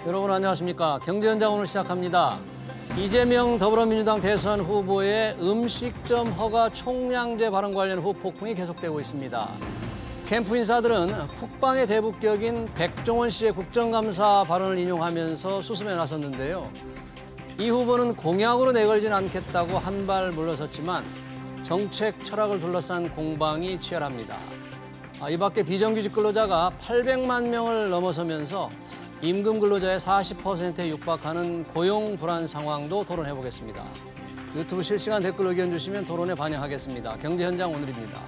여러분 안녕하십니까. 경제현장 오늘 시작합니다. 이재명 더불어민주당 대선 후보의 음식점 허가 총량제 발언 관련 후폭풍이 계속되고 있습니다. 캠프 인사들은 국방의 대북격인 백종원 씨의 국정감사 발언을 인용하면서 수습에 나섰는데요. 이 후보는 공약으로 내걸지는 않겠다고 한 발 물러섰지만 정책 철학을 둘러싼 공방이 치열합니다. 이 밖에 비정규직 근로자가 800만 명을 넘어서면서 임금 근로자의 40%에 육박하는 고용 불안 상황도 토론해보겠습니다. 유튜브 실시간 댓글 의견 주시면 토론에 반영하겠습니다. 경제현장 오늘입니다.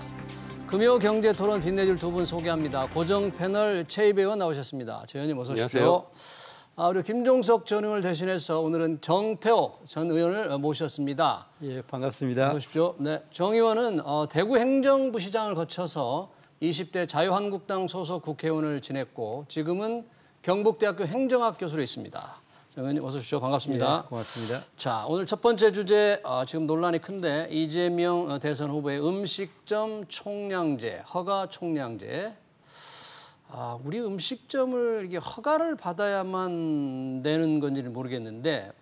금요 경제토론 빛내줄 두 분 소개합니다. 고정 패널 최이배 의원 나오셨습니다. 최 의원님 어서 오십시오. 안녕하세요. 그리고 김종석 전 의원을 대신해서 오늘은 정태옥 전 의원을 모셨습니다. 예, 반갑습니다. 어서 오십시오. 네, 정 의원은 대구 행정부시장을 거쳐서 20대 자유한국당 소속 국회의원을 지냈고 지금은 경북대학교 행정학 교수로 있습니다. 정 의원님 어서 오십시오. 반갑습니다. 예, 고맙습니다. 자, 오늘 첫 번째 주제 지금 논란이 큰데 이재명 대선 후보의 음식점 총량제, 허가 총량제. 우리 음식점을 이게 허가를 받아야만 되는 건지는 모르겠는데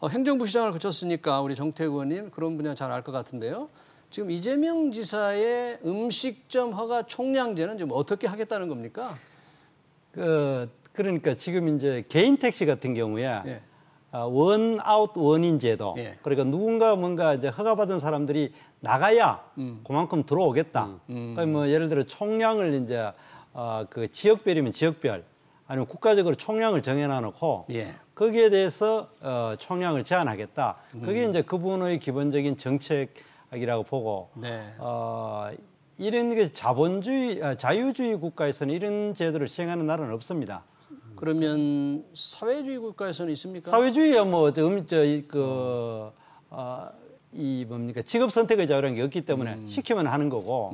행정부시장을 거쳤으니까 우리 정태욱 의원님 그런 분야 잘 알 것 같은데요. 지금 이재명 지사의 음식점 허가 총량제는 좀 어떻게 하겠다는 겁니까? 그러니까 지금 이제 개인 택시 같은 경우에 예. 원아웃 원인 제도. 예. 그러니까 누군가 뭔가 이제 허가받은 사람들이 나가야 그만큼 들어오겠다. 그러니까 뭐 예를 들어 총량을 이제 그 지역별이면 지역별 아니면 국가적으로 총량을 정해놔 놓고 예. 거기에 대해서 총량을 제한하겠다. 그게 이제 그분의 기본적인 정책이라고 보고 네. 이런 게 자유주의 국가에서는 이런 제도를 시행하는 나라는 없습니다. 그러면 사회주의 국가에서는 있습니까? 사회주의야 뭐 이 뭡니까 직업 선택의 자유라는 게 없기 때문에 시키면 하는 거고.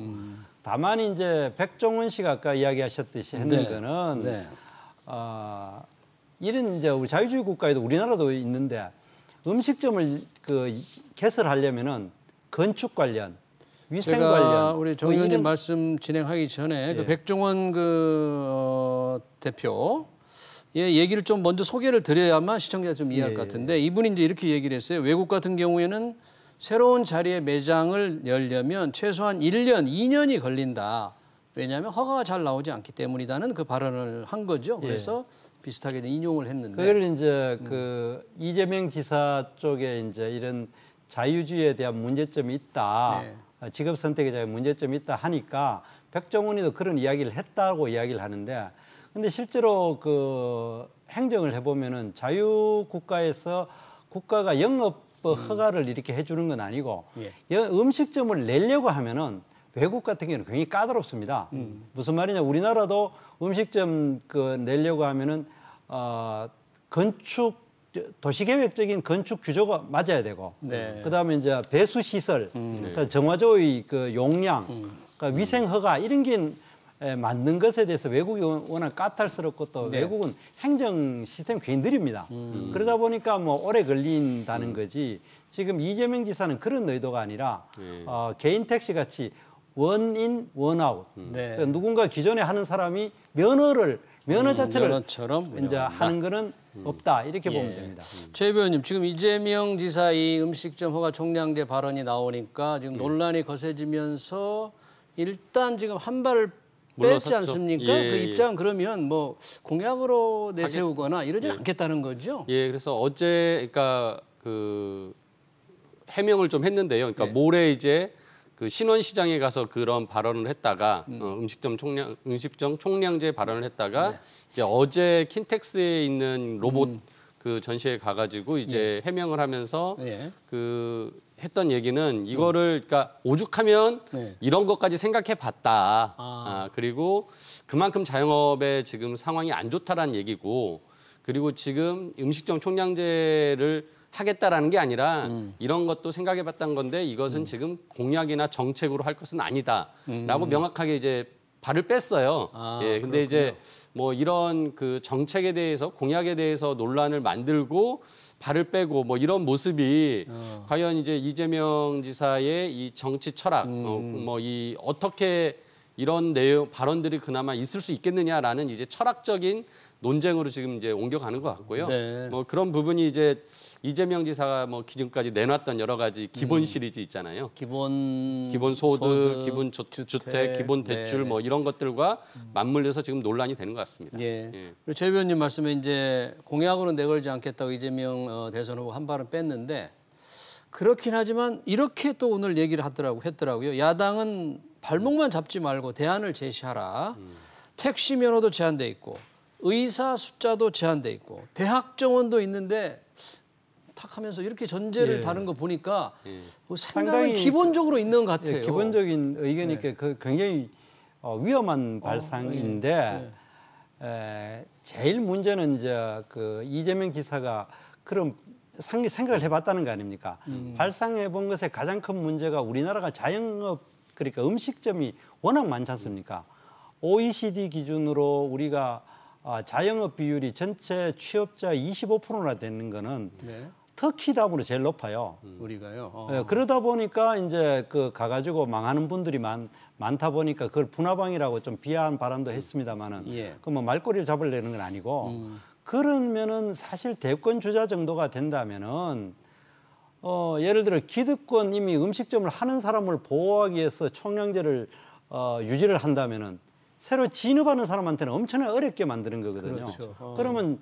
다만 이제 백종원 씨가 아까 이야기하셨듯이 했는 네. 거는 네. 이런 이제 우리 자유주의 국가에도 우리나라도 있는데 음식점을 개설하려면은 건축 관련, 위생 제가 관련 우리 정 의원님 말씀 진행하기 전에 그 백종원 대표 얘기를 좀 먼저 소개를 드려야만 시청자가 좀 이해할 것 같은데 이분이 이제 이렇게 얘기를 했어요. 외국 같은 경우에는 새로운 자리에 매장을 열려면 최소한 1년, 2년이 걸린다. 왜냐하면 허가가 잘 나오지 않기 때문이다는 그 발언을 한 거죠. 그래서 비슷하게 인용을 했는데. 그걸 이제 그 이재명 지사 쪽에 이제 이런 자유주의에 대한 문제점이 있다. 직업 선택에 대한 문제점이 있다 하니까 백종원이도 그런 이야기를 했다고 이야기를 하는데 근데 실제로 그 행정을 해보면은 자유국가에서 국가가 영업 허가를 이렇게 해주는 건 아니고 음식점을 내려고 하면은 외국 같은 경우는 굉장히 까다롭습니다. 무슨 말이냐? 우리나라도 음식점 내려고 하면은 도시계획적인 건축 규조가 맞아야 되고, 그다음에 이제 배수 시설, 그러니까 정화조의 그 용량, 그러니까 위생 허가 이런 게 만든 것에 대해서 외국이 워낙 까탈스럽고 또 외국은 행정 시스템이 굉장히 느립니다. 그러다 보니까 뭐 오래 걸린다는 거지. 지금 이재명 지사는 그런 의도가 아니라 개인 택시 같이 원인 원아웃. 그러니까 누군가 기존에 하는 사람이 면허 자체를 면허처럼 이제 하는 거는 없다 이렇게 보면 됩니다. 최 의원님 지금 이재명 지사의 음식점 허가 총량제 발언이 나오니까 지금 논란이 거세지면서 일단 지금 한 발을 뺐지 않습니까? 그 입장 그러면 뭐 공약으로 내세우거나 이러지 않겠다는 거죠? 예, 그래서 어제 그러니까 그 해명을 좀 했는데요. 그러니까 모레 이제 그 신원시장에 가서 그런 발언을 했다가 음식점 총량제 발언을 했다가 이제 어제 킨텍스에 있는 로봇 그 전시회 가가지고 이제 해명을 하면서 그 했던 얘기는 이거를 그러니까 오죽하면 이런 것까지 생각해봤다. 그리고 그만큼 자영업의 지금 상황이 안 좋다라는 얘기고 그리고 지금 음식점 총량제를 하겠다라는 게 아니라 이런 것도 생각해봤다는 건데 이것은 지금 공약이나 정책으로 할 것은 아니다라고 명확하게 이제 발을 뺐어요. 근데 그렇군요. 이제 뭐 이런 그 정책에 대해서 공약에 대해서 논란을 만들고 발을 빼고 뭐 이런 모습이 과연 이제 이재명 지사의 이 정치 철학, 뭐 이 어떻게 이런 내용 발언들이 그나마 있을 수 있겠느냐라는 이제 철학적인 논쟁으로 지금 이제 옮겨가는 것 같고요. 네. 뭐 그런 부분이 이제 이재명 지사가 뭐 기존까지 내놨던 여러 가지 기본 시리즈 있잖아요. 기본 소득, 기본 주택, 기본 대출 뭐 이런 것들과 맞물려서 지금 논란이 되는 것 같습니다. 예. 그리고 최 의원님 말씀에 이제 공약으로 내걸지 않겠다고 이재명 대선 후보 한 발은 뺐는데 그렇긴 하지만 이렇게 또 오늘 얘기를 했더라고요. 야당은 발목만 잡지 말고 대안을 제시하라. 택시 면허도 제한돼 있고 의사 숫자도 제한돼 있고 대학 정원도 있는데 탁 하면서 이렇게 전제를 다는 거 보니까 상당히 기본적으로 있는 것 같아요. 기본적인 의견이니까 그 굉장히 위험한 발상인데 제일 문제는 이제 그 이재명 지사가 그런 생각을 해봤다는 거 아닙니까? 발상해본 것의 가장 큰 문제가 우리나라가 자영업 그러니까 음식점이 워낙 많지 않습니까? OECD 기준으로 우리가 자영업 비율이 전체 취업자 25%나 되는 거는 터키 다음으로 제일 높아요. 우리가요. 그러다 보니까 이제 그 가가지고 망하는 분들이 많다 보니까 그걸 분화방이라고 좀 비하한 발언도 했습니다만은 그 뭐 말꼬리를 잡으려는 건 아니고 그러면은 사실 대권 주자 정도가 된다면은 예를 들어 기득권 이미 음식점을 하는 사람을 보호하기 위해서 총량제를 유지를 한다면은 새로 진입하는 사람한테는 엄청나게 어렵게 만드는 거거든요. 그렇죠. 그러면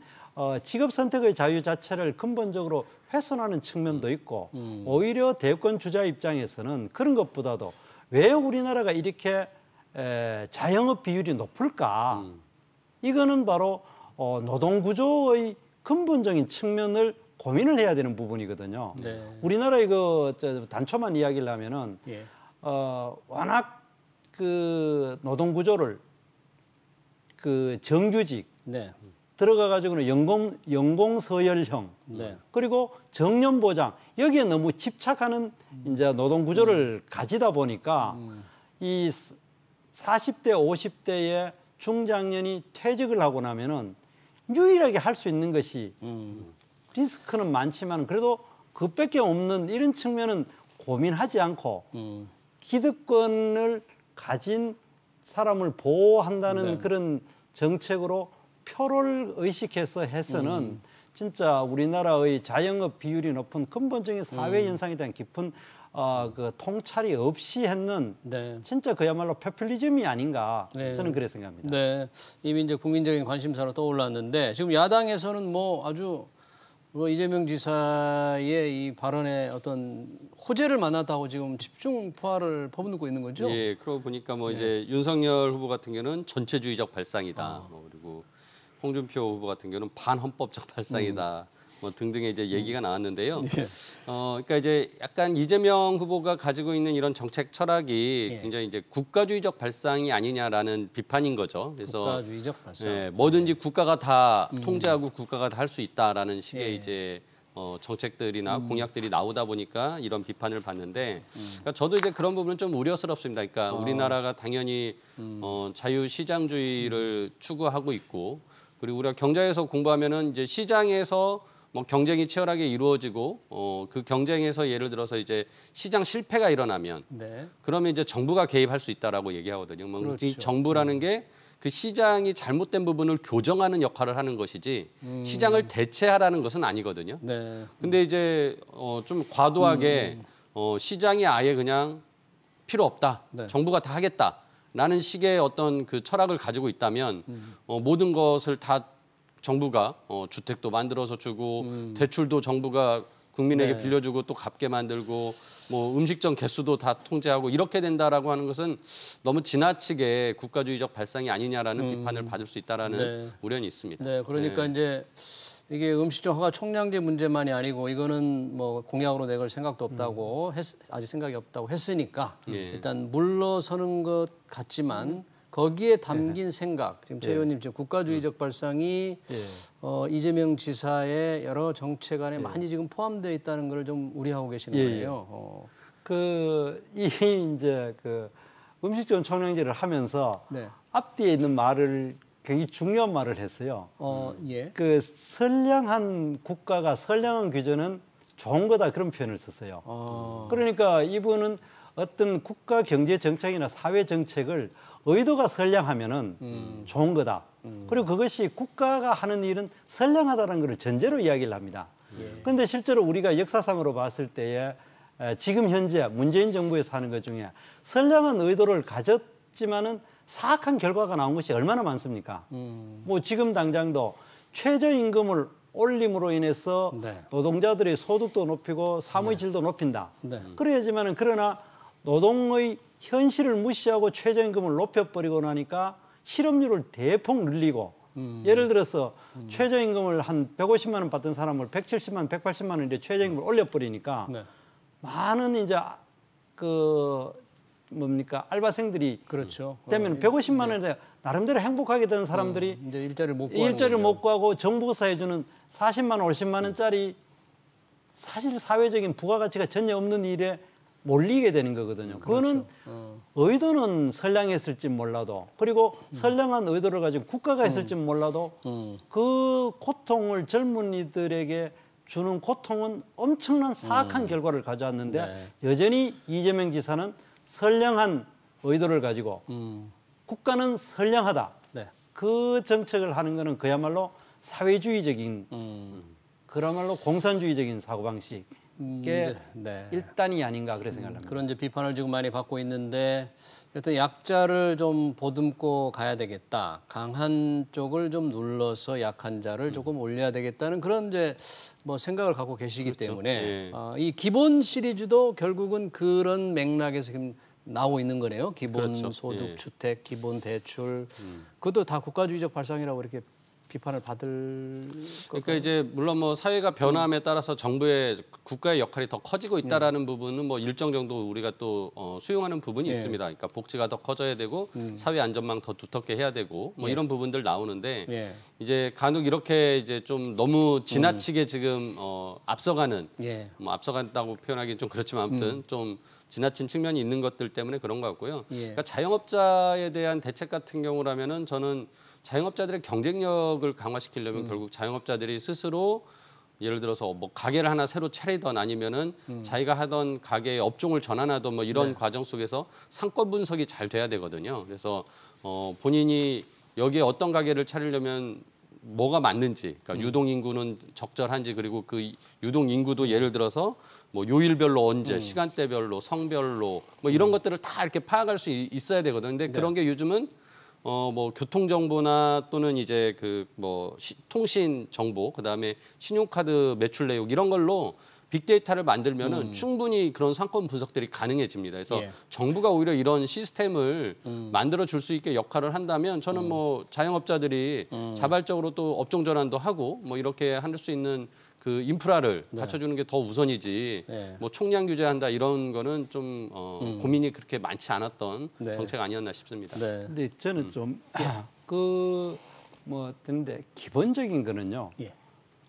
직업 선택의 자유 자체를 근본적으로 훼손하는 측면도 있고 오히려 대권 주자 입장에서는 그런 것보다도 왜 우리나라가 이렇게 자영업 비율이 높을까? 이거는 바로 노동구조의 근본적인 측면을 고민을 해야 되는 부분이거든요. 우리나라 이거 단초만 이야기를 하면은 워낙 그 노동구조를 그 정규직 들어가 가지고는 연공 서열형 그리고 정년 보장 여기에 너무 집착하는 이제 노동 구조를 가지다 보니까 이 40대 50대의 중장년이 퇴직을 하고 나면은 유일하게 할 수 있는 것이 리스크는 많지만 그래도 그밖에 없는 이런 측면은 고민하지 않고 기득권을 가진 사람을 보호한다는 그런 정책으로 표를 의식해서 해서는 진짜 우리나라의 자영업 비율이 높은 근본적인 사회 현상에 대한 깊은 그 통찰이 없이 했는 진짜 그야말로 포퓰리즘이 아닌가 저는 그렇게 생각합니다. 네, 이미 이제 국민적인 관심사로 떠올랐는데 지금 야당에서는 뭐 아주 이재명 지사의 이 발언에 어떤 호재를 만났다고 지금 집중 포화를 퍼붓고 있는 거죠? 예, 그러고 보니까 뭐 이제 윤석열 후보 같은 경우는 전체주의적 발상이다. 그리고 홍준표 후보 같은 경우는 반헌법적 발상이다. 뭐 등등의 이제 얘기가 나왔는데요. 그러니까 이제 약간 이재명 후보가 가지고 있는 이런 정책 철학이 굉장히 이제 국가주의적 발상이 아니냐라는 비판인 거죠. 그래서 국가주의적 발상. 뭐든지 국가가 다 통제하고 국가가 다 할 수 있다라는 식의 이제 정책들이나 공약들이 나오다 보니까 이런 비판을 받는데 그러니까 저도 이제 그런 부분은 좀 우려스럽습니다. 그러니까 우리나라가 당연히 자유시장주의를 추구하고 있고 그리고 우리가 경제에서 공부하면은 이제 시장에서 뭐 경쟁이 치열하게 이루어지고 그 경쟁에서 예를 들어서 이제 시장 실패가 일어나면 그러면 이제 정부가 개입할 수 있다라고 얘기하거든요. 뭐 이 정부라는 게 그 시장이 잘못된 부분을 교정하는 역할을 하는 것이지 시장을 대체하라는 것은 아니거든요. 근데 이제 좀 과도하게 시장이 아예 그냥 필요 없다. 정부가 다 하겠다라는 식의 어떤 그 철학을 가지고 있다면 모든 것을 다 정부가 주택도 만들어서 주고 대출도 정부가 국민에게 빌려주고 또 갚게 만들고 뭐 음식점 개수도 다 통제하고 이렇게 된다라고 하는 것은 너무 지나치게 국가주의적 발상이 아니냐라는 비판을 받을 수 있다라는 우려는 있습니다. 네, 그러니까 이제 이게 음식점 허가 총량제 문제만이 아니고 이거는 뭐 공약으로 내걸 생각도 없다고 아직 생각이 없다고 했으니까 일단 물러서는 것 같지만 거기에 담긴 생각, 지금 최 의원님 지금 국가주의적 발상이 이재명 지사의 여러 정책 안에 많이 지금 포함되어 있다는 걸 좀 우려하고 계시는 거예요. 이제 그 음식점 총량제를 하면서 앞뒤에 있는 말을 굉장히 중요한 말을 했어요. 그 선량한 국가가 선량한 규제는 좋은 거다 그런 표현을 썼어요. 그러니까 이분은 어떤 국가 경제 정책이나 사회 정책을 의도가 선량하면은 좋은 거다. 그리고 그것이 국가가 하는 일은 선량하다는 것을 전제로 이야기를 합니다. 그런데 실제로 우리가 역사상으로 봤을 때에 지금 현재 문재인 정부에서 하는 것 중에 선량한 의도를 가졌지만은 사악한 결과가 나온 것이 얼마나 많습니까? 뭐 지금 당장도 최저임금을 올림으로 인해서 네. 노동자들의 소득도 높이고 사무의 질도 높인다. 네. 그래야지만은 그러나 노동의 현실을 무시하고 최저임금을 높여버리고 나니까 실업률을 대폭 늘리고 예를 들어서 최저임금을 한 150만 원 받던 사람을 170만 원, 180만 원 이제 최저임금을 올려버리니까 네. 많은 이제 그 뭡니까 알바생들이 그렇죠. 되면 150만 원에 나름대로 행복하게 된 사람들이 이제 일자리를 못 구하는 일자리를 거죠. 못 구하고 정부가 해주는 40만 원, 50만 원짜리 사실 사회적인 부가가치가 전혀 없는 일에 몰리게 되는 거거든요. 그거는 의도는 선량했을지 몰라도 그리고 선량한 의도를 가지고 국가가 했을지 몰라도 그 고통을 젊은이들에게 주는 고통은 엄청난 사악한 결과를 가져왔는데 네. 여전히 이재명 지사는 선량한 의도를 가지고 국가는 선량하다. 네. 그 정책을 하는 거는 그야말로 사회주의적인 그야말로 공산주의적인 사고방식의 네. 일단이 아닌가 그렇게 생각합니다. 그런 이제 비판을 지금 많이 받고 있는데 어떤 약자를 좀 보듬고 가야 되겠다. 강한 쪽을 좀 눌러서 약한 자를 조금 올려야 되겠다는 그런 이제 뭐 생각을 갖고 계시기 때문에 예. 이 기본 시리즈도 결국은 그런 맥락에서 지금 나오고 있는 거네요. 기본 그렇죠. 소득, 예. 주택, 기본 대출. 그것도 다 국가주의적 발상이라고 이렇게 비판을 받을 그러니까 이제 물론 뭐 사회가 변함에 따라서 정부의 국가의 역할이 더 커지고 있다라는 부분은 뭐 일정 정도 우리가 또 수용하는 부분이 예. 있습니다. 그러니까 복지가 더 커져야 되고 사회 안전망 더 두텁게 해야 되고 뭐 예. 이런 부분들 나오는데 예. 이제 간혹 이렇게 이제 좀 너무 지나치게 지금 앞서가는 예. 뭐 앞서간다고 표현하기는 좀 그렇지만 아무튼 좀 지나친 측면이 있는 것들 때문에 그런 것 같고요. 예. 그러니까 자영업자에 대한 대책 같은 경우라면은 저는 자영업자들의 경쟁력을 강화시키려면 결국 자영업자들이 스스로 예를 들어서 뭐 가게를 하나 새로 차리던 아니면은 자기가 하던 가게의 업종을 전환하던 뭐 이런 과정 속에서 상권 분석이 잘 돼야 되거든요. 그래서 본인이 여기에 어떤 가게를 차리려면 뭐가 맞는지, 그러니까 유동 인구는 적절한지 그리고 그 유동 인구도 예를 들어서 뭐 요일별로 언제, 시간대별로, 성별로 뭐 이런 것들을 다 이렇게 파악할 수 있어야 되거든요. 근데 그런 게 요즘은 뭐 교통 정보나 또는 이제 그 뭐 통신 정보, 그다음에 신용카드 매출 내역 이런 걸로 빅데이터를 만들면은 충분히 그런 상권 분석들이 가능해집니다. 그래서 예. 정부가 오히려 이런 시스템을 만들어 줄 수 있게 역할을 한다면 저는 뭐 자영업자들이 자발적으로 또 업종 전환도 하고 뭐 이렇게 할 수 있는 그 인프라를 갖춰주는 게 더 우선이지 네. 뭐 총량 규제한다 이런 거는 좀 고민이 그렇게 많지 않았던 네. 정책 아니었나 싶습니다. 네. 근데 저는 좀 그 뭐 근데 기본적인 거는요. 예.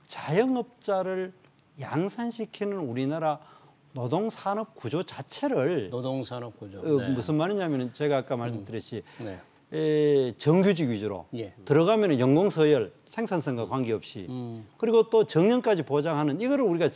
자영업자를 양산시키는 우리나라 노동산업 구조 자체를 노동산업 구조. 무슨 말이냐면 제가 아까 말씀드렸듯이 네. 정규직 위주로 예. 들어가면 연공서열 생산성과 관계없이 그리고 또 정년까지 보장하는 이거를 우리가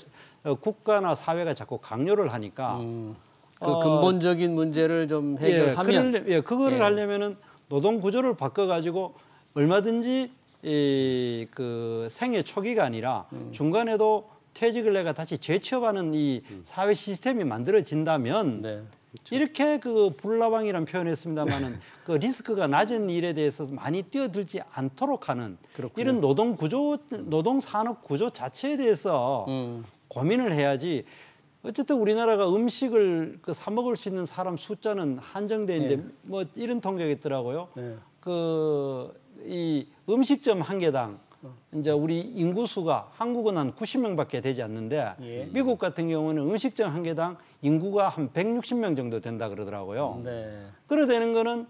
국가나 사회가 자꾸 강요를 하니까 그 근본적인 문제를 좀 해결하면 그거를 예. 하려면은 노동 구조를 바꿔가지고 얼마든지 그 생애 초기가 아니라 중간에도 퇴직을 내가 다시 재취업하는 이 사회 시스템이 만들어진다면 네. 이렇게 그 불나방이라는 표현했습니다만은 그 리스크가 낮은 일에 대해서 많이 뛰어들지 않도록 하는 그렇군요. 이런 노동 구조, 노동 산업 구조 자체에 대해서 고민을 해야지. 어쨌든 우리나라가 음식을 사 먹을 수 있는 사람 숫자는 한정돼 있는데 뭐 이런 통계가 있더라고요. 네. 이 음식점 한 개당 이제 우리 인구수가 한국은 한 90명밖에 되지 않는데 예. 미국 같은 경우는 음식점 한 개당 인구가 한 160명 정도 된다 그러더라고요. 네. 그래 되는 거는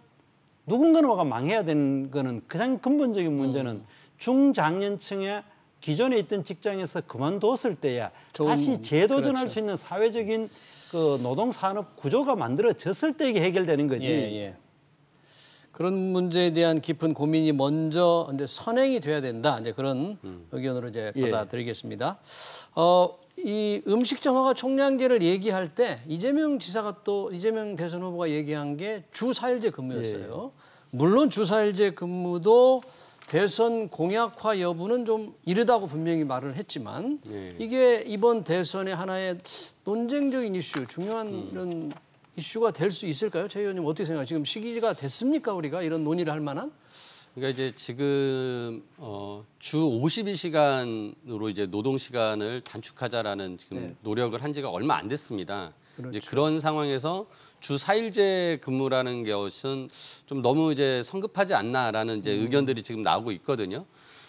누군가가 망해야 되는 거는 가장 근본적인 문제는 중장년층에 기존에 있던 직장에서 그만뒀을 때야 다시 재도전할 그렇죠. 수 있는 사회적인 그 노동산업 구조가 만들어졌을 때 이게 해결되는 거지. 예, 예. 그런 문제에 대한 깊은 고민이 먼저 이제 선행이 돼야 된다. 이제 그런 의견으로 이제 받아들이겠습니다. 이 음식점 허가 총량제를 얘기할 때 이재명 대선 후보가 얘기한 게 주 4일제 근무였어요. 물론 주 4일제 근무도 대선 공약화 여부는 좀 이르다고 분명히 말을 했지만 이게 이번 대선의 하나의 논쟁적인 이슈, 중요한 이런 이슈가 될 수 있을까요? 최 의원님 어떻게 생각하세요? 지금 시기가 됐습니까? 우리가 이런 논의를 할 만한? 그러니까 이제 지금 주 52시간으로 이제 노동 시간을 단축하자라는 지금 노력을 한 지가 얼마 안 됐습니다. 그렇죠. 이제 그런 상황에서 주 4일제 근무라는 것은 좀 너무 이제 성급하지 않나라는 이제 의견들이 지금 나오고 있거든요.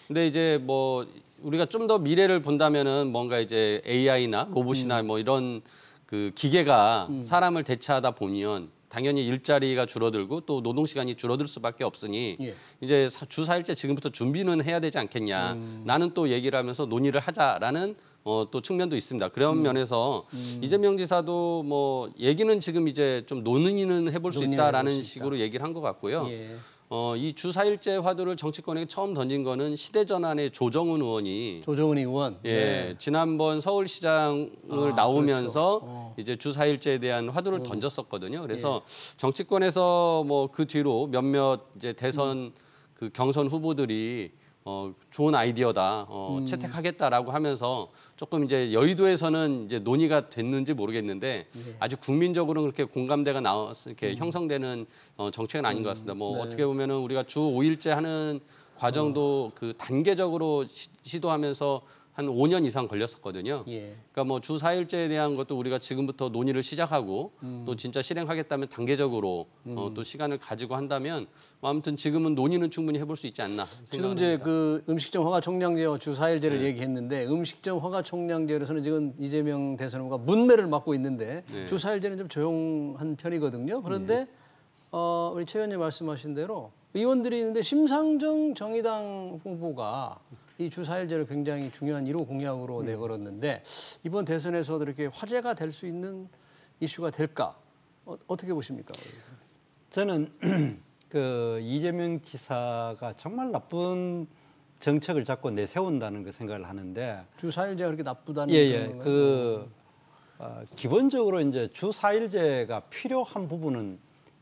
근데 이제 뭐 우리가 좀 더 미래를 본다면은 뭔가 이제 AI나 로봇이나 뭐 이런 그 기계가 사람을 대체하다 보면 당연히 일자리가 줄어들고 또 노동 시간이 줄어들 수밖에 없으니 이제 주 4일제 지금부터 준비는 해야 되지 않겠냐. 라는 또 얘기를 하면서 논의를 하자라는 또 측면도 있습니다. 그런 면에서 이재명 지사도 뭐 얘기는 지금 이제 좀 논의는 해볼 수 있다라는 식으로 얘기를 한 것 같고요. 이 주 4일제 화두를 정치권에게 처음 던진 거는 시대전환의 조정훈 의원이 지난번 서울시장을 나오면서 그렇죠. 이제 주 4일제에 대한 화두를 던졌었거든요. 그래서 정치권에서 뭐 그 뒤로 몇몇 이제 대선 그 경선 후보들이 좋은 아이디어다, 채택하겠다라고 하면서 조금 이제 여의도에서는 이제 논의가 됐는지 모르겠는데 아주 국민적으로는 그렇게 공감대가 나와서 이렇게 형성되는 정책은 아닌 것 같습니다. 뭐 어떻게 보면은 우리가 주 5일제 하는 과정도 그 단계적으로 시도하면서 한 5년 이상 걸렸었거든요. 그러니까 뭐 주 4일제에 대한 것도 우리가 지금부터 논의를 시작하고 또 진짜 실행하겠다면 단계적으로 또 시간을 가지고 한다면 아무튼 지금은 논의는 충분히 해볼 수 있지 않나 생각합니다. 지금 이제 그 음식점 허가 총량제와 주 4일제를 얘기했는데 음식점 허가 총량제로서는 지금 이재명 대선 후보가 문매를 맡고 있는데 주 4일제는 좀 조용한 편이거든요. 그런데 우리 최 의원님 말씀하신 대로 의원들이 있는데 심상정 정의당 후보가 이 주 4일제를 굉장히 중요한 1호 공약으로 내걸었는데 이번 대선에서도 이렇게 화제가 될 수 있는 이슈가 될까? 어떻게 보십니까? 저는 그 이재명 지사가 정말 나쁜 정책을 자꾸 내세운다는 그 생각을 하는데 주 4일제가 그렇게 나쁘다는 건가요? 기본적으로 이제 주 4일제가 필요한 부분은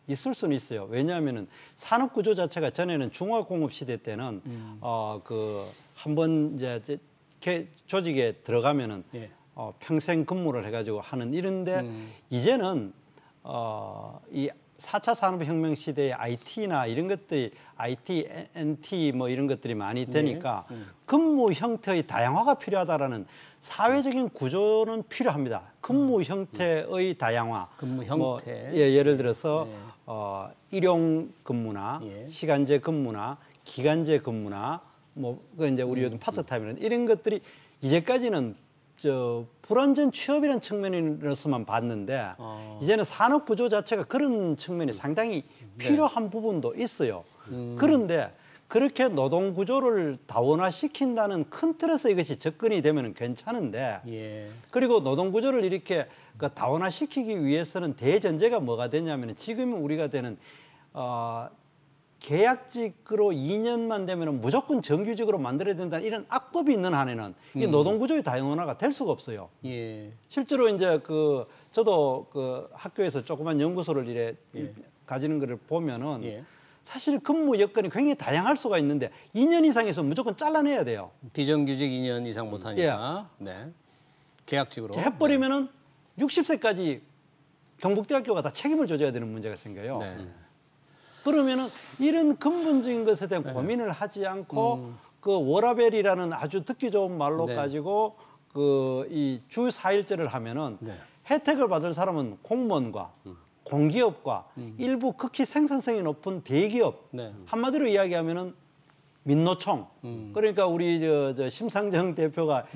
있을 수는 있어요. 왜냐하면은 산업 구조 자체가 전에는 중화공업 시대 때는 그 한번 이제 조직에 들어가면은 평생 근무를 해가지고 하는 이런데 이제는 이 4차 산업혁명 시대의 IT나 이런 것들이 IT, NT 뭐 이런 것들이 많이 되니까 근무 형태의 다양화가 필요하다라는 사회적인 구조는 필요합니다. 근무 형태의 다양화. 근무 형태. 예를 들어서 일용 근무나 시간제 근무나 기간제 근무나 뭐 그 이제 우리 요즘 파트타임이라는 이런 것들이 이제까지는 불완전 취업이라는 측면으로서만 봤는데 이제는 산업 구조 자체가 그런 측면이 상당히 필요한 부분도 있어요. 그런데 그렇게 노동 구조를 다원화시킨다는 큰 틀에서 이것이 접근이 되면 괜찮은데 그리고 노동 구조를 이렇게 다원화시키기 위해서는 대전제가 뭐가 되냐면 지금 우리가 되는 계약직으로 2년만 되면 무조건 정규직으로 만들어야 된다는 이런 악법이 있는 한에는 이 노동구조의 다양화가 될 수가 없어요. 실제로 이제 저도 학교에서 조그만 연구소를 이래 가지는 것을 보면은 사실 근무 여건이 굉장히 다양할 수가 있는데 2년 이상에서 무조건 잘라내야 돼요. 비정규직 2년 이상 못하니까. 계약직으로. 해버리면은 60세까지 경북대학교가 다 책임을 져줘야 되는 문제가 생겨요. 그러면은 이런 근본적인 것에 대한 고민을 하지 않고 그 워라벨이라는 아주 듣기 좋은 말로 가지고 이 주 4일제를 하면은 혜택을 받을 사람은 공무원과 공기업과 일부 극히 생산성이 높은 대기업 한마디로 이야기하면은 민노총 그러니까 우리 저 심상정 대표가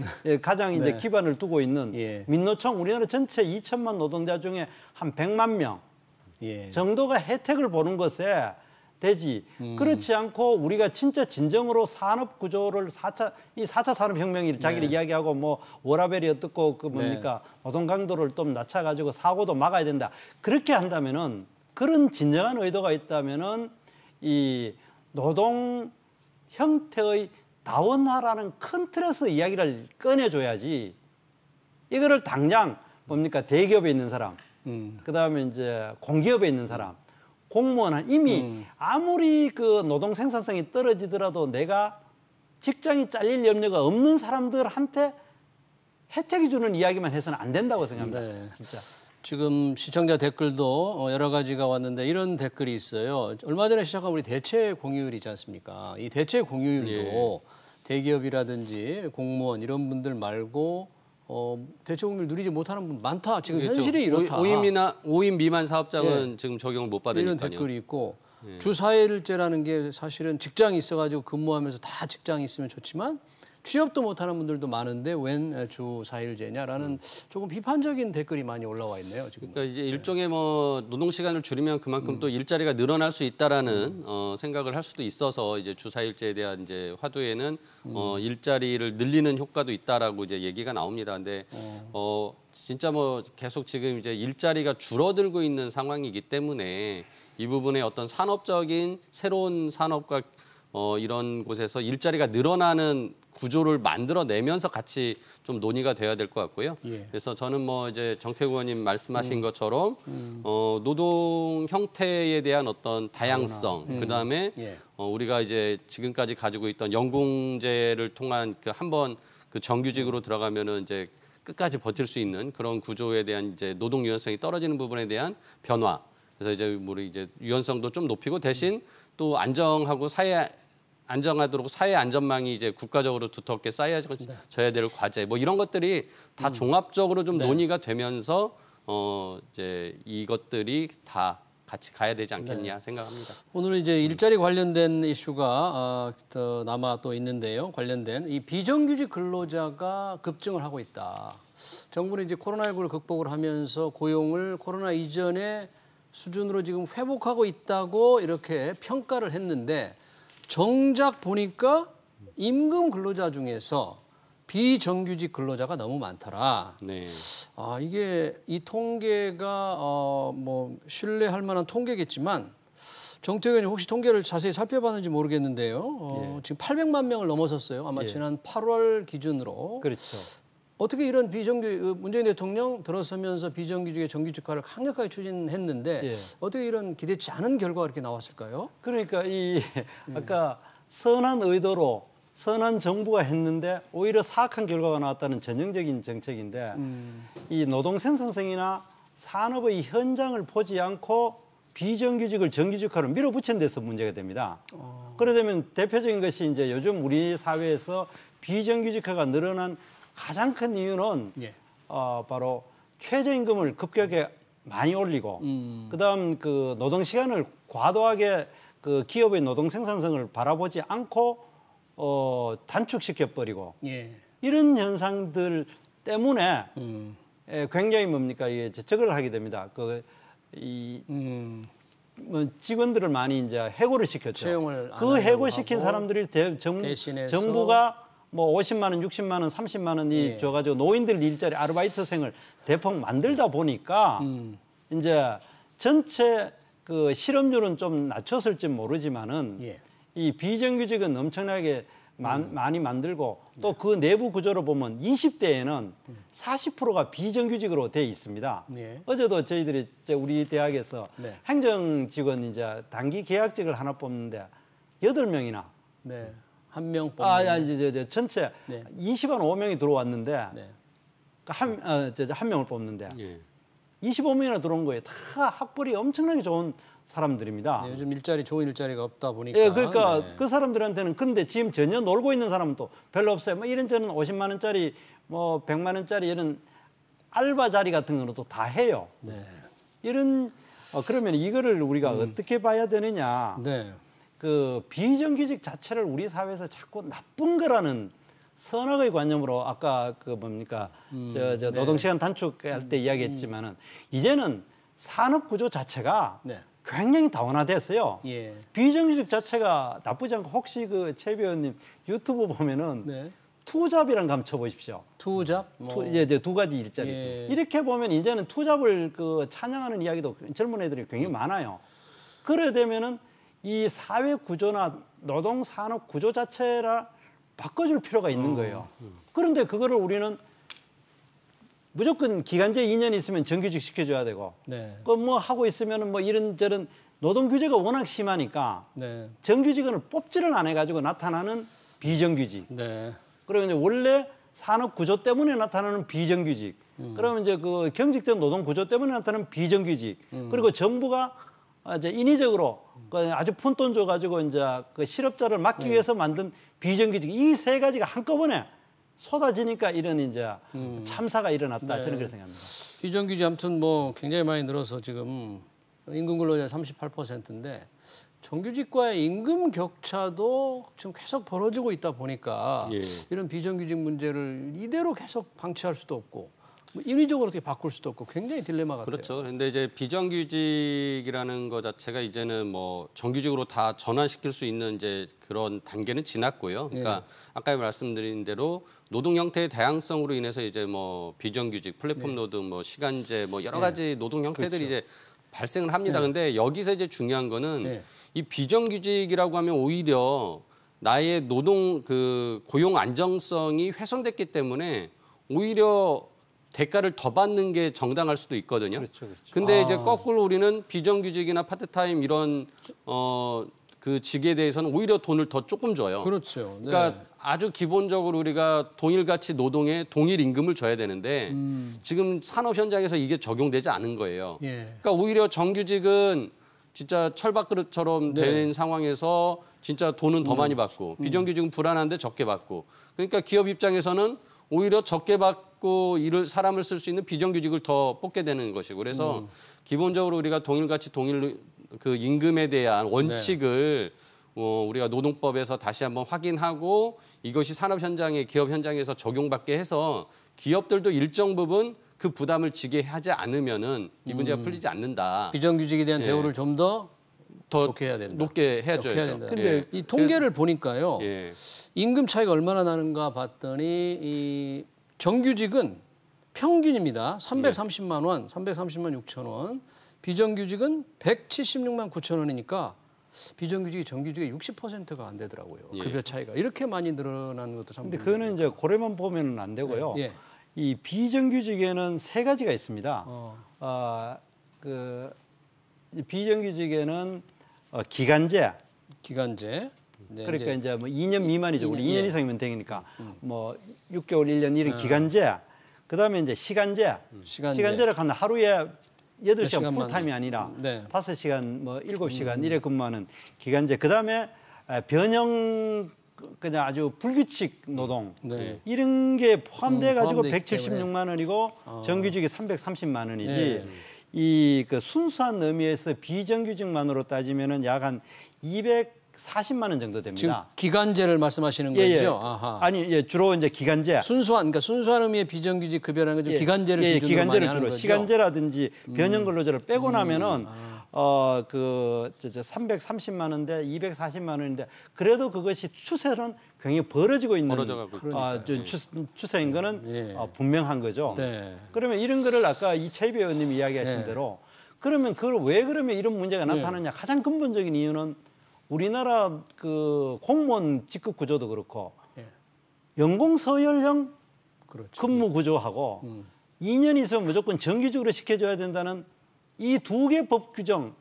가장 이제 기반을 두고 있는 민노총 우리나라 전체 2천만 노동자 중에 한 100만 명 정도가 혜택을 보는 것에 되지. 그렇지 않고 우리가 진짜 진정으로 산업 구조를 4차 산업혁명이 자기를 이야기하고 뭐 워라벨이 어떻고 그 뭡니까 노동 강도를 좀 낮춰가지고 사고도 막아야 된다. 그렇게 한다면은 그런 진정한 의도가 있다면은 이 노동 형태의 다원화라는 큰 틀에서 이야기를 꺼내줘야지 이거를 당장 뭡니까 대기업에 있는 사람, 그다음에 이제 공기업에 있는 사람, 공무원은 이미 아무리 그 노동 생산성이 떨어지더라도 내가 직장이 잘릴 염려가 없는 사람들한테 혜택이 주는 이야기만 해서는 안 된다고 생각합니다. 네. 진짜. 지금 시청자 댓글도 여러 가지가 왔는데 이런 댓글이 있어요. 얼마 전에 시작한 우리 대체 공휴일이지 않습니까? 이 대체 공휴일도 대기업이라든지 공무원 이런 분들 말고 대체 공휴일 누리지 못하는 분 많다. 지금 그렇죠. 현실이 이렇다. 5인 미만 사업장은 지금 적용을 못 받으니까요. 이런 댓글이 있고 주 4일제라는 게 사실은 직장이 있어가지고 근무하면서 다 직장이 있으면 좋지만 취업도 못하는 분들도 많은데 웬 주 4일제냐라는 조금 비판적인 댓글이 많이 올라와 있네요. 지금. 그러니까 이제 일종의 뭐 노동 시간을 줄이면 그만큼 또 일자리가 늘어날 수 있다라는 생각을 할 수도 있어서 이제 주 4일제에 대한 이제 화두에는 일자리를 늘리는 효과도 있다라고 이제 얘기가 나옵니다. 근데 진짜 뭐 계속 지금 이제 일자리가 줄어들고 있는 상황이기 때문에 이 부분에 어떤 산업적인 새로운 산업과 이런 곳에서 일자리가 늘어나는 구조를 만들어내면서 같이 좀 논의가 돼야 될 것 같고요. 그래서 저는 뭐 이제 정태구 의원님 말씀하신 것처럼 노동 형태에 대한 어떤 다양성, 그다음에 우리가 이제 지금까지 가지고 있던 연공제를 통한 그 한번 그 정규직으로 들어가면은 이제 끝까지 버틸 수 있는 그런 구조에 대한 이제 노동 유연성이 떨어지는 부분에 대한 변화. 그래서 이제 우리 이제 유연성도 좀 높이고 대신 또 안정하도록 사회 안전망이 이제 국가적으로 두텁게 쌓여져야 될 과제 뭐 이런 것들이 다 종합적으로 좀 논의가 되면서 이제 이것들이 다 같이 가야 되지 않겠냐 생각합니다. 오늘은 이제 일자리 관련된 이슈가 더 남아 또 있는데요. 관련된 이 비정규직 근로자가 급증을 하고 있다. 정부는 이제 코로나19를 극복을 하면서 고용을 코로나 이전의 수준으로 지금 회복하고 있다고 이렇게 평가를 했는데 정작 보니까 임금 근로자 중에서 비정규직 근로자가 너무 많더라. 네. 이게 이 통계가 뭐 신뢰할 만한 통계겠지만 정태구 의원님 혹시 통계를 자세히 살펴봤는지 모르겠는데요. 지금 800만 명을 넘어섰어요. 아마 지난 8월 기준으로. 그렇죠. 어떻게 이런 문재인 대통령 들어서면서 비정규직의 정규직화를 강력하게 추진했는데 어떻게 이런 기대치 않은 결과가 이렇게 나왔을까요? 그러니까 아까 선한 의도로 선한 정부가 했는데 오히려 사악한 결과가 나왔다는 전형적인 정책인데 이 노동 생산성이나 산업의 현장을 보지 않고 비정규직을 정규직화로 밀어붙인 데서 문제가 됩니다. 그러려면 대표적인 것이 이제 요즘 우리 사회에서 비정규직화가 늘어난 가장 큰 이유는 바로 최저임금을 급격하게 많이 올리고 그다음 그 노동 시간을 과도하게 그 기업의 노동 생산성을 바라보지 않고 단축시켜 버리고 이런 현상들 때문에 굉장히 뭡니까 이게 저걸 하게 됩니다. 뭐 직원들을 많이 이제 해고를 시켰죠. 채용을 그 해고시킨 사람들이 정부가 뭐 50만 원, 60만 원, 30만 원이 줘가지고 노인들 일자리 아르바이트생을 대폭 만들다 보니까 이제 전체 그 실업률은 좀 낮췄을지 모르지만은 이 비정규직은 엄청나게 많이 만들고 또 그 내부 구조로 보면 20대에는 40%가 비정규직으로 돼 있습니다. 어제도 저희들이 우리 대학에서 행정직원 이제 단기 계약직을 하나 뽑는데 8명이나 한 명 뽑는 이제 전체 25명이 들어왔는데 한 명을 뽑는데 25명이나 들어온 거예요. 다 학벌이 엄청나게 좋은 사람들입니다. 요즘 좋은 일자리가 없다 보니까. 그러니까 그 사람들한테는 근데 지금 전혀 놀고 있는 사람은 또 별로 없어요. 뭐 이런저런 50만 원짜리, 뭐 100만 원짜리 이런 알바 자리 같은 거는 또 다 해요. 이런 그러면 이거를 우리가 어떻게 봐야 되느냐? 그 비정규직 자체를 우리 사회에서 자꾸 나쁜 거라는 선악의 관념으로 아까 그 뭡니까 노동시간 단축할 때 이야기했지만은 이제는 산업 구조 자체가 굉장히 다원화됐어요. 비정규직 자체가 나쁘지 않고 혹시 그 최 의원님 유튜브 보면은 투잡이란 거 한번 쳐보십시오. 투잡? 이제 두 가지 일자리. 이렇게 보면 이제는 투잡을 그 찬양하는 이야기도 젊은 애들이 굉장히 많아요. 그래 되면은 이 사회 구조나 노동 산업 구조 자체를 바꿔줄 필요가 있는 거예요. 그런데 그거를 우리는 무조건 기간제 2년 있으면 정규직 시켜줘야 되고, 네. 그 뭐 하고 있으면은 뭐 이런저런 노동 규제가 워낙 심하니까 네. 정규직을 뽑지를 안 해가지고 나타나는 비정규직. 네. 그리고 이제 원래 산업 구조 때문에 나타나는 비정규직. 그러면 이제 그 경직된 노동 구조 때문에 나타나는 비정규직. 그리고 정부가 이제 인위적으로 그 아주 푼돈 줘가지고 이제 그 실업자를 막기 위해서 만든 비정규직. 이 세 가지가 한꺼번에 쏟아지니까 이런 이제 참사가 일어났다. 네. 저는 그렇게 생각합니다. 비정규직 아무튼 뭐 굉장히 많이 늘어서 지금 임금 근로자 38%인데 정규직과의 임금 격차도 지금 계속 벌어지고 있다 보니까 예. 이런 비정규직 문제를 이대로 계속 방치할 수도 없고 뭐 인위적으로 어떻게 바꿀 수도 없고 굉장히 딜레마 같아요. 그렇죠. 근데 이제 비정규직이라는 것 자체가 이제는 뭐 정규직으로 다 전환시킬 수 있는 이제 그런 단계는 지났고요. 그러니까 아까 말씀드린 대로 노동 형태의 다양성으로 인해서 이제 뭐 비정규직, 플랫폼 노동, 뭐 시간제, 뭐 여러 가지 노동 형태들이 이제 발생을 합니다. 근데 여기서 이제 중요한 거는 이 비정규직이라고 하면 오히려 나의 노동 그 고용 안정성이 훼손됐기 때문에 오히려 대가를 더 받는 게 정당할 수도 있거든요. 그렇죠, 그렇죠. 근데 이제 거꾸로 우리는 비정규직이나 파트타임 이런 그 직에 대해서는 오히려 돈을 더 조금 줘요. 그렇죠. 네. 그러니까 아주 기본적으로 우리가 동일 가치 노동에 동일 임금을 줘야 되는데 지금 산업 현장에서 이게 적용되지 않은 거예요. 예. 그러니까 오히려 정규직은 진짜 철밥그릇처럼 네. 된 상황에서 진짜 돈은 더 많이 받고 비정규직은 불안한데 적게 받고 그러니까 기업 입장에서는 오히려 적게 받고 사람을 쓸 수 있는 비정규직을 더 뽑게 되는 것이고 그래서 기본적으로 우리가 동일 가치 동일 그 임금에 대한 원칙을 우리가 노동법에서 다시 한번 확인하고 이것이 산업 현장에 기업 현장에서 적용받게 해서 기업들도 일정 부분 그 부담을 지게 하지 않으면은 이 문제가 풀리지 않는다. 비정규직에 대한 대우를 좀 더 좋게 해야 된다. 높게 해야죠. 높게 해야 된다. 근데 이 통계를 보니까요. 예. 임금 차이가 얼마나 나는가 봤더니 이 정규직은 평균입니다. 330만 원, 330만 6천 원. 비정규직은 176만 9천 원이니까 비정규직이 정규직의 60%가 안 되더라고요. 예. 급여 차이가 이렇게 많이 늘어나는 것도 참. 근데 그거는 이제 고래만 보면은 안 되고요. 예. 이 비정규직에는 세 가지가 있습니다. 이 비정규직에는 기간제. 기간제. 네, 그러니까 이제 뭐 2년 미만이죠. 우리 2년 예. 이상이면 되니까 뭐 6개월, 1년 이런 기간제. 그다음에 이제 시간제. 시간제를 하는 하루에 8시간 시간만. 풀타임이 아니라 네. 5시간 뭐 7시간 이래 근무하는 기간제. 그다음에 변형 그냥 아주 불규칙 노동 네. 이런 게 포함돼 가지고 포함돼 있기 176만 원이고 정규직이 330만 원이지. 네. 이 그 순수한 의미에서 비정규직만으로 따지면은 약 한 240만 원 정도 지금 됩니다. 기간제를 말씀하시는 거죠? 아하. 아니, 주로 이제 기간제. 그러니까 순수한 의미의 비정규직 급여라는 거죠. 기간제를 기준으로 많이 기간제를 하는 주로 거죠. 시간제라든지 변형 근로제를 빼고 나면은 330만 원대 240만 원인데 그래도 그것이 추세는 굉장히 벌어지고 있는 추세인 거는 분명한 거죠. 네. 그러면 이런 거를 아까 이채비 의원님이 이야기하신 대로 그러면 그걸 왜 그러면 이런 문제가 나타나냐? 가장 근본적인 이유는 우리나라 그 공무원 직급 구조도 그렇고 연공 서열형 그렇죠. 근무 구조하고 2년 있으면 무조건 정규직으로 시켜줘야 된다는 이 두 개 법 규정,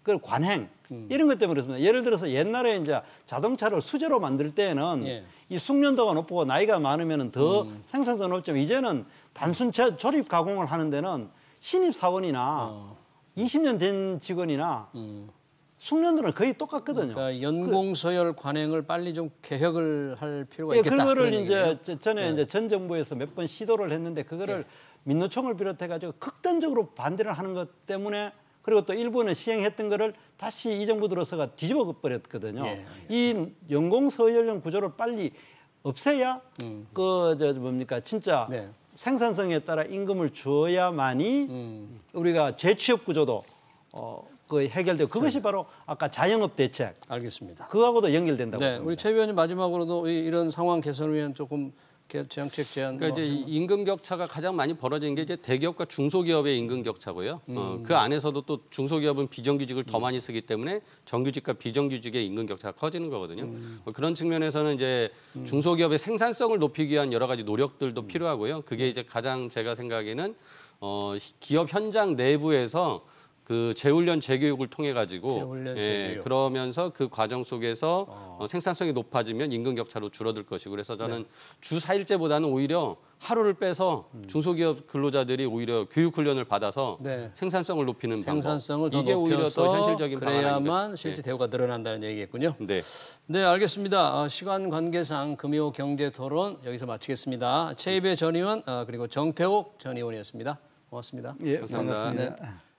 그 관행 이런 것 때문에 그렇습니다. 예를 들어서 옛날에 이제 자동차를 수제로 만들 때에는 이 숙련도가 높고 나이가 많으면 더 생산성 높지만 이제는 단순 조립 가공을 하는 데는 신입 사원이나 20년 된 직원이나 숙련도는 거의 똑같거든요. 그러니까 연공 서열 관행을 빨리 좀 개혁을 할 필요가 있겠다. 그거를 이제 전에 이제 전 정부에서 몇 번 시도를 했는데 그거를 민노총을 비롯해 가지고 극단적으로 반대를 하는 것 때문에 그리고 또 일부는 시행했던 거를 다시 이 정부 들어서가 뒤집어 버렸거든요. 이 연공 서열형 구조를 빨리 없애야 뭡니까 진짜 생산성에 따라 임금을 줘야만이 우리가 재취업 구조도 그 해결되고 그것이 바로 아까 자영업 대책. 알겠습니다. 그거하고도 연결된다고. 네, 우리 최 위원님 마지막으로도 이런 상황 개선을 위한 조금 정책 제안. 그러니까 이제 임금 격차가 가장 많이 벌어지는 게 이제 대기업과 중소기업의 임금 격차고요. 그 안에서도 또 중소기업은 비정규직을 더 많이 쓰기 때문에 정규직과 비정규직의 임금 격차가 커지는 거거든요. 뭐 그런 측면에서는 이제 중소기업의 생산성을 높이기 위한 여러 가지 노력들도 필요하고요. 그게 이제 가장 제가 생각에는 기업 현장 내부에서 그 재훈련 재교육을 통해 가지고 재훈련, 재교육. 그러면서 그 과정 속에서 생산성이 높아지면 임금 격차로 줄어들 것이고 그래서 저는 주 4일제보다는 오히려 하루를 빼서 중소기업 근로자들이 오히려 교육 훈련을 받아서 생산성을 높이는 생산성을 방법. 더 이게 오히려 높여서 더 현실적인 그래야만 실제 대우가 늘어난다는 얘기겠군요. 네. 네, 알겠습니다. 시간 관계상 금요 경제 토론 여기서 마치겠습니다. 최입의 전 의원 그리고 정태욱 전 의원이었습니다. 고맙습니다. 예, 감사합니다. 반갑습니다.